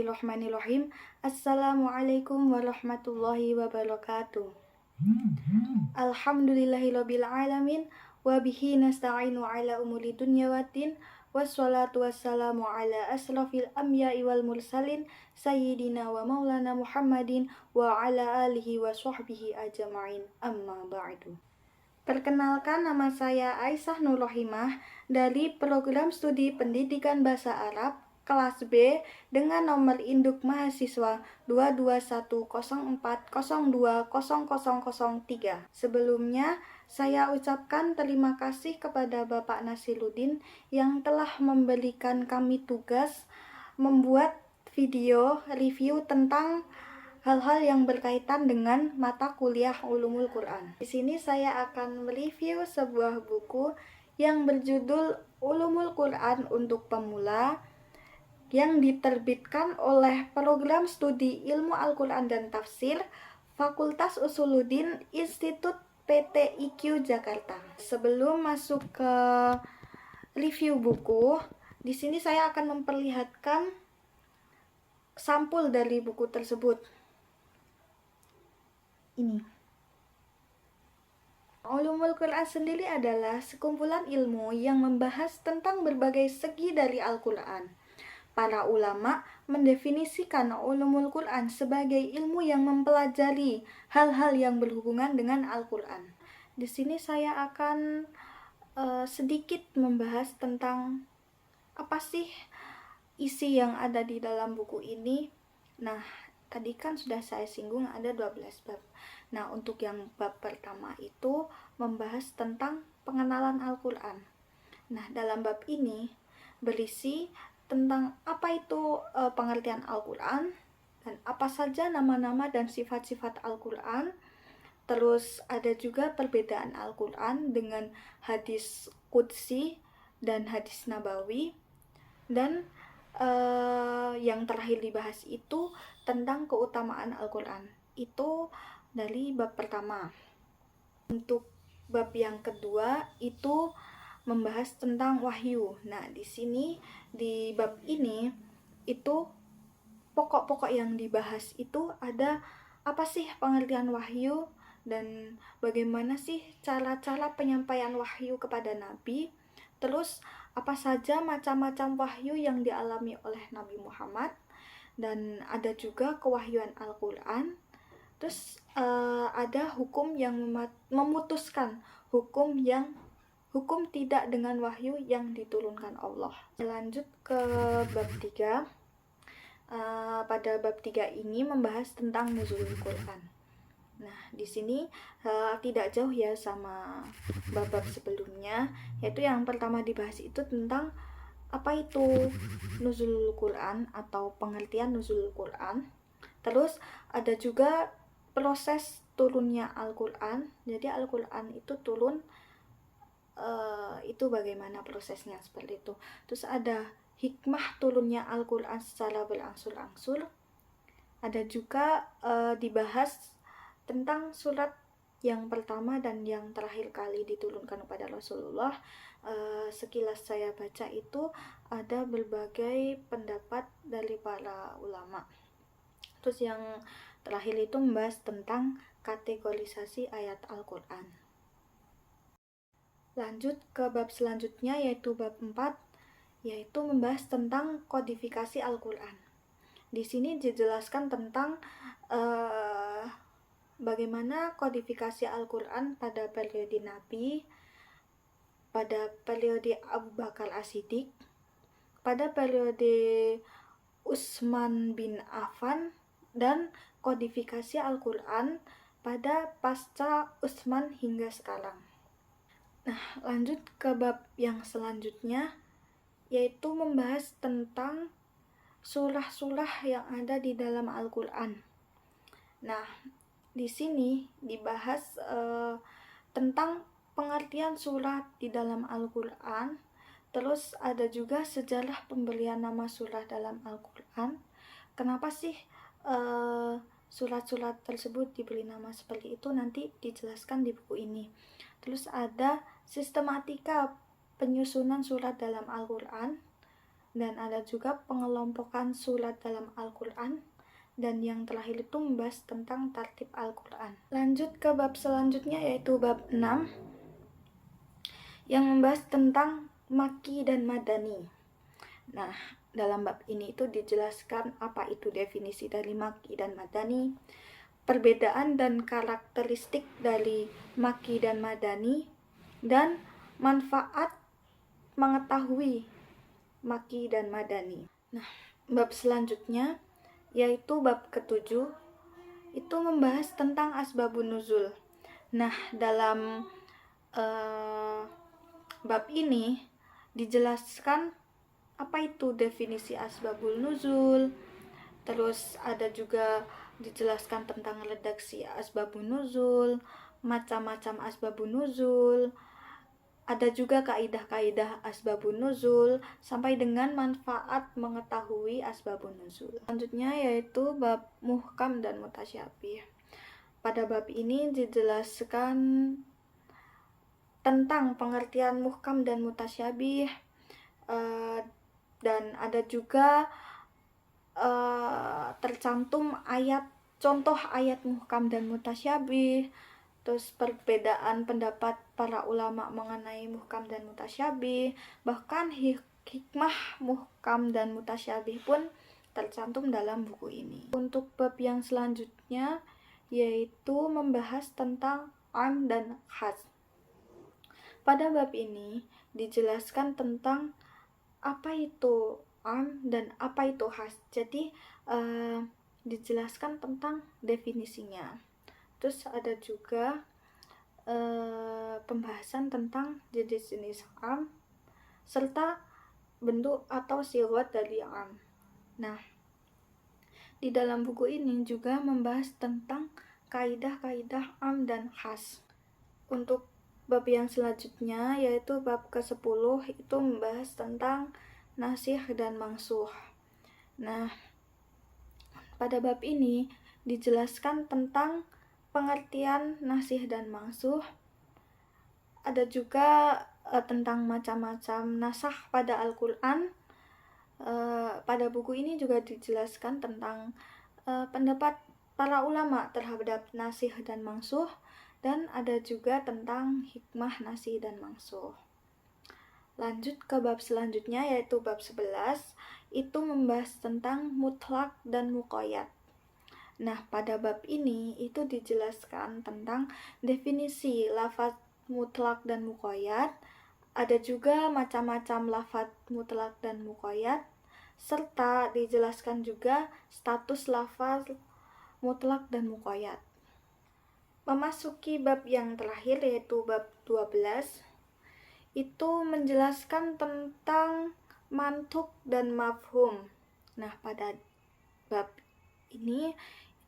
Bismillahirrahmanirrahim. Assalamualaikum warahmatullahi wabarakatuh. Alhamdulillahirabbil alamin wa bihi nasta'inu ala umuri dunya waddin wassalatu wassalamu ala asrafil anbiya'i wal mursalin sayyidina wa maulana Muhammadin wa ala alihi wa sahbihi ajma'in. Amma ba'du. Perkenalkan, nama saya Aisyah Nur Rohimah dari program studi pendidikan bahasa Arab kelas B dengan nomor induk mahasiswa 22104020003. Sebelumnya, saya ucapkan terima kasih kepada Bapak Nasiruddin yang telah memberikan kami tugas membuat video review tentang hal-hal yang berkaitan dengan mata kuliah Ulumul Quran. Di sini saya akan mereview sebuah buku yang berjudul Ulumul Quran untuk Pemula yang diterbitkan oleh Program Studi Ilmu Al-Quran dan Tafsir Fakultas Usuluddin Institut PTIQ Jakarta. Sebelum masuk ke review buku, di sini saya akan memperlihatkan sampul dari buku tersebut. Ini. Ulumul Quran sendiri adalah sekumpulan ilmu yang membahas tentang berbagai segi dari Al-Quran. Para ulama mendefinisikan Ulumul Quran sebagai ilmu yang mempelajari hal-hal yang berhubungan dengan Al-Quran. Di sini saya akan sedikit membahas tentang apa sih isi yang ada di dalam buku ini. Nah, tadi kan sudah saya singgung ada 12 bab. Nah, untuk yang bab pertama itu membahas tentang pengenalan Al-Quran. Nah, dalam bab ini berisi tentang apa itu pengertian Al-Quran dan apa saja nama-nama dan sifat-sifat Al-Quran. Terus ada juga perbedaan Al-Quran dengan hadis qudsi dan hadis nabawi. Dan yang terakhir dibahas itu tentang keutamaan Al-Quran. Itu dari bab pertama. Untuk bab yang kedua itu membahas tentang wahyu. Nah, di sini di bab ini itu pokok-pokok yang dibahas itu ada apa sih pengertian wahyu dan bagaimana sih cara-cara penyampaian wahyu kepada Nabi. Terus apa saja macam-macam wahyu yang dialami oleh Nabi Muhammad, dan ada juga kewahyuan Al-Quran. Terus ada hukum yang memutuskan hukum tidak dengan wahyu yang diturunkan Allah. Lanjut ke bab 3. Pada bab 3 ini membahas tentang nuzulul Quran. Nah, di sini tidak jauh ya sama bab-bab sebelumnya, yaitu yang pertama dibahas itu tentang apa itu nuzulul Quran atau pengertian nuzulul Quran. Terus ada juga proses turunnya Al-Quran. Jadi Al-Quran itu turun, itu bagaimana prosesnya seperti itu. Terus ada hikmah turunnya Al-Quran secara berangsur-angsur. Ada juga dibahas tentang surat yang pertama dan yang terakhir kali diturunkan kepada Rasulullah. Sekilas saya baca itu ada berbagai pendapat dari para ulama. Terus yang terakhir itu membahas tentang kategorisasi ayat Al-Quran. Lanjut ke bab selanjutnya, yaitu bab 4, yaitu membahas tentang kodifikasi Al-Quran. Di sini dijelaskan tentang bagaimana kodifikasi Al-Quran pada periode Nabi, pada periode Abu Bakar As-Siddiq, pada periode Utsman bin Affan, dan kodifikasi Al-Quran pada pasca Utsman hingga sekarang. Nah, lanjut ke bab yang selanjutnya, yaitu membahas tentang surah-surah yang ada di dalam Al-Quran. Nah, di sini dibahas tentang pengertian surat di dalam Al-Quran. Terus ada juga sejarah pemberian nama surah dalam Al-Quran. Kenapa sih surat-surat tersebut diberi nama seperti itu, nanti dijelaskan di buku ini. Terus ada sistematika penyusunan surat dalam Al-Quran. dan ada juga pengelompokan surat dalam Al-Quran, dan yang terakhir itu membahas tentang tartib Al-Quran. Lanjut ke bab selanjutnya, yaitu bab 6 yang membahas tentang Makki dan Madani. Nah, dalam bab ini itu dijelaskan apa itu definisi dari Makki dan Madani, perbedaan dan karakteristik dari Makki dan Madani, dan manfaat mengetahui Makki dan Madani. Nah, bab selanjutnya yaitu bab ke-7 itu membahas tentang asbabun nuzul. Nah, dalam bab ini dijelaskan apa itu definisi asbabul nuzul, terus ada juga dijelaskan tentang redaksi asbabun nuzul, macam-macam asbabun nuzul, ada juga kaidah-kaidah asbabun nuzul, sampai dengan manfaat mengetahui asbabun nuzul. Selanjutnya yaitu bab muhkam dan mutasyabih. Pada bab ini dijelaskan tentang pengertian muhkam dan mutasyabih, dan ada juga tercantum contoh ayat muhkam dan mutasyabih, terus perbedaan pendapat para ulama mengenai muhkam dan mutasyabih, bahkan hikmah muhkam dan mutasyabih pun tercantum dalam buku ini. Untuk bab yang selanjutnya yaitu membahas tentang am dan khas. Pada bab ini dijelaskan tentang apa itu am dan apa itu khas. Jadi dijelaskan tentang definisinya. Terus ada juga pembahasan tentang jenis-jenis am serta bentuk atau sirat dari am. Nah, di dalam buku ini juga membahas tentang kaidah-kaidah am dan khas. Untuk bab yang selanjutnya yaitu bab ke-10 itu membahas tentang nasikh dan mansuh. Nah, pada bab ini dijelaskan tentang pengertian nasikh dan mansuh. Ada juga tentang macam-macam nasakh pada Al-Quran. Pada buku ini juga dijelaskan tentang pendapat para ulama terhadap nasikh dan mansuh, dan ada juga tentang hikmah nasikh dan mansuh. Lanjut ke bab selanjutnya yaitu bab 11, itu membahas tentang mutlak dan muqayyad. Nah, pada bab ini itu dijelaskan tentang definisi lafaz mutlak dan muqayyad, ada juga macam-macam lafaz mutlak dan muqayyad, serta dijelaskan juga status lafaz mutlak dan muqayyad. Memasuki bab yang terakhir yaitu bab 12, itu menjelaskan tentang mantuk dan mafhum. Nah, pada bab ini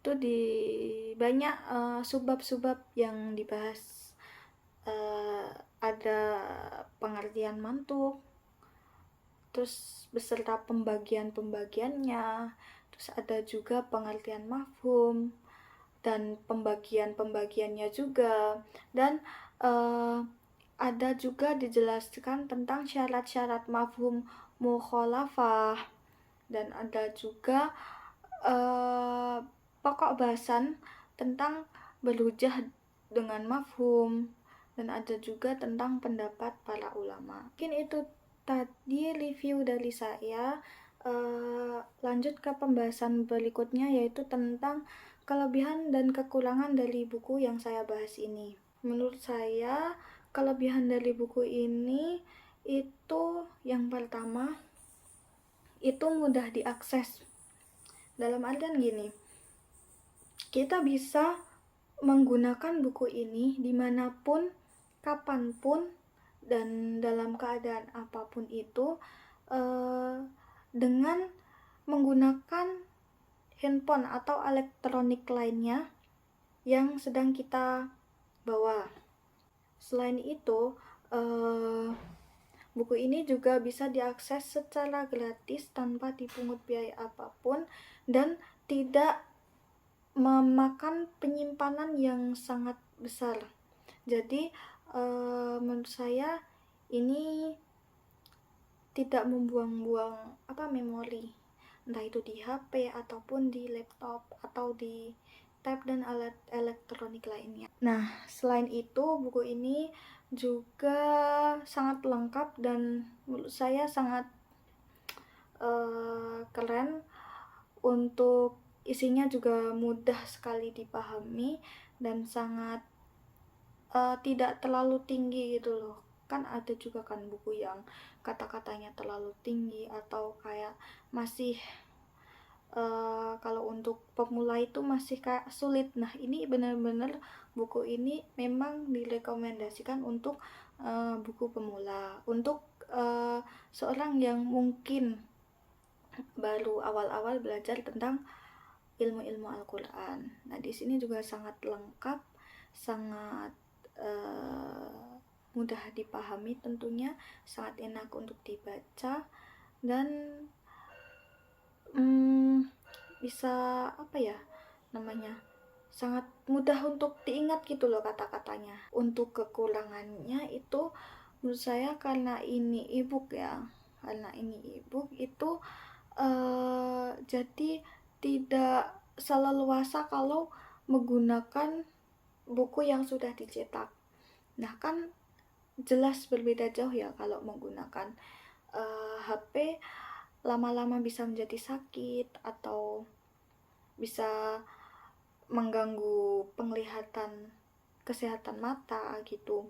itu di banyak subbab-subbab yang dibahas. Ada pengertian mantuk, terus beserta pembagian-pembagiannya, terus ada juga pengertian mafhum dan pembagian-pembagiannya juga, dan ada juga dijelaskan tentang syarat-syarat mafhum mukhalafah, dan ada juga pokok bahasan tentang berhujjah dengan mafhum, dan ada juga tentang pendapat para ulama. Mungkin itu tadi review dari saya. Lanjut ke pembahasan berikutnya yaitu tentang kelebihan dan kekurangan dari buku yang saya bahas ini. Menurut saya, kelebihan dari buku ini itu yang pertama, itu mudah diakses. Dalam artian gini, kita bisa menggunakan buku ini dimanapun, kapanpun, dan dalam keadaan apapun itu, dengan menggunakan handphone atau elektronik lainnya yang sedang kita bawa. Selain itu, buku ini juga bisa diakses secara gratis tanpa dipungut biaya apapun dan tidak memakan penyimpanan yang sangat besar. Jadi menurut saya ini tidak membuang-buang memori, entah itu di HP ataupun di laptop atau di tab dan alat elektronik lainnya. Nah, selain itu buku ini juga sangat lengkap dan menurut saya sangat keren. Untuk isinya juga mudah sekali dipahami dan sangat tidak terlalu tinggi gitu loh. Kan ada juga kan buku yang kata-katanya terlalu tinggi atau kayak masih kalau untuk pemula itu masih kayak sulit. Nah, ini benar-benar buku ini memang direkomendasikan untuk buku pemula, untuk seorang yang mungkin baru awal-awal belajar tentang ilmu-ilmu Al-Quran. Nah, di sini juga sangat lengkap, sangat mudah dipahami tentunya, sangat enak untuk dibaca, dan bisa sangat mudah untuk diingat gitu loh kata-katanya. Untuk kekurangannya itu menurut saya karena ini ebook itu jadi tidak seleluasa kalau menggunakan buku yang sudah dicetak. Nah, kan jelas berbeda jauh ya kalau menggunakan HP, lama-lama bisa menjadi sakit atau bisa mengganggu penglihatan, kesehatan mata gitu.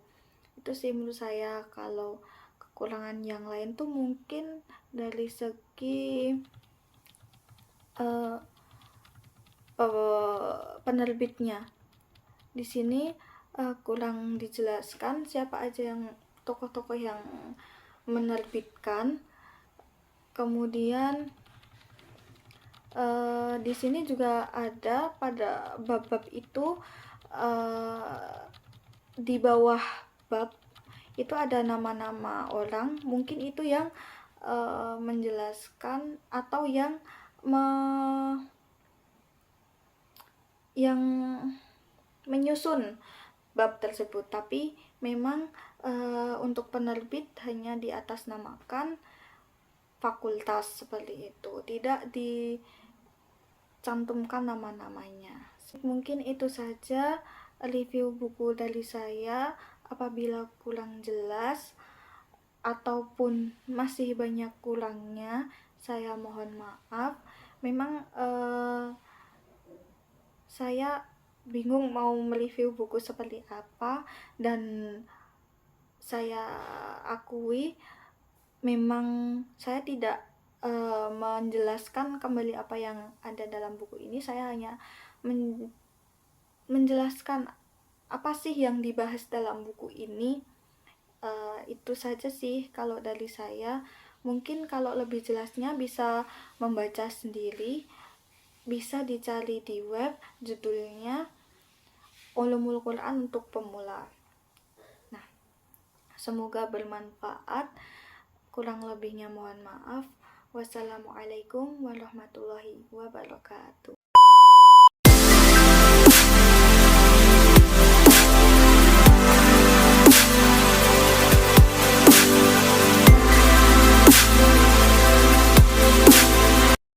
Itu sih menurut saya. Kalau kekurangan yang lain tuh mungkin dari segi penerbitnya. Di sini kurang dijelaskan siapa aja yang tokoh-tokoh yang menerbitkan. Kemudian di sini juga ada pada bab-bab itu di bawah bab itu ada nama-nama orang, mungkin itu yang menjelaskan atau yang menyusun bab tersebut, tapi memang untuk penerbit hanya di atas namakan fakultas seperti itu, tidak dicantumkan nama-namanya. Mungkin itu saja review buku dari saya. Apabila kurang jelas ataupun masih banyak kurangnya, saya mohon maaf. Memang saya bingung mau mereview buku seperti apa, dan saya akui memang saya tidak menjelaskan kembali apa yang ada dalam buku ini. Saya hanya menjelaskan apa sih yang dibahas dalam buku ini. Itu saja sih kalau dari saya. Mungkin kalau lebih jelasnya bisa membaca sendiri, bisa dicari di web, judulnya Ulumul Quran untuk Pemula. Nah, semoga bermanfaat. Kurang lebihnya mohon maaf. Wassalamualaikum warahmatullahi wabarakatuh.